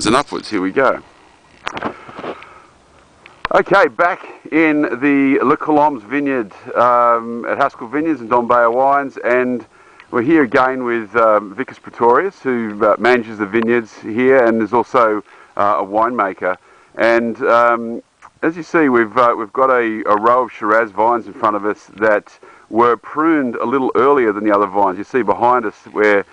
downwards and upwards. Here we go. Okay, back in the Le Colombe's vineyard at Haskell Vineyards and Dombeya Wines, and we're here again with Wikus Pretorius, who manages the vineyards here and is also a winemaker. And as you see, we've got a row of Shiraz vines in front of us that were pruned a little earlier than the other vines. You see behind us where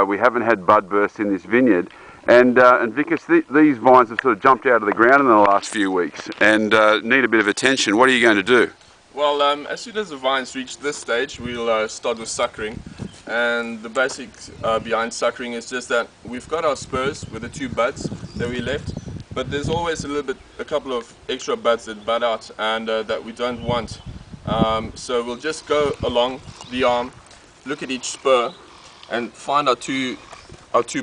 we haven't had bud burst in this vineyard. And Wikus, these vines have sort of jumped out of the ground in the last few weeks and need a bit of attention. What are you going to do? Well, as soon as the vines reach this stage, we'll start with suckering. And the basics behind suckering is just that we've got our spurs with the two buds that we left, but there's always a couple of extra buds that bud out and that we don't want. So we'll just go along the arm, look at each spur, and find our two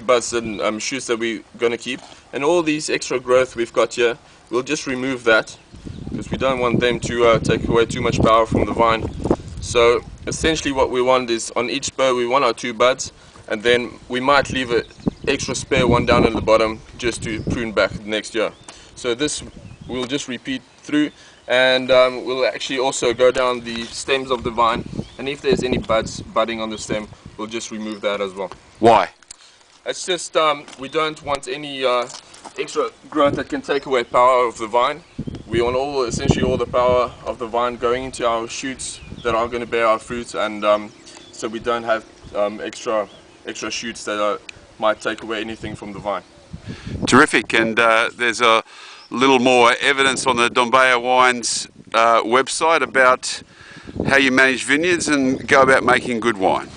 buds and shoots that we're going to keep. And all these extra growth we've got here, we'll just remove that because we don't want them to take away too much power from the vine. So essentially what we want is on each spur we want our two buds, and then we might leave an extra spare one down at the bottom just to prune back next year. So this we'll just repeat through, and we'll actually also go down the stems of the vine, and if there's any buds budding on the stem, we'll just remove that as well. Why? It's just we don't want any extra growth that can take away power of the vine. We want essentially all the power of the vine going into our shoots that are going to bear our fruit, and so we don't have extra shoots that might take away anything from the vine. Terrific, and there's a little more evidence on the Dombeya Wines website about how you manage vineyards and go about making good wine.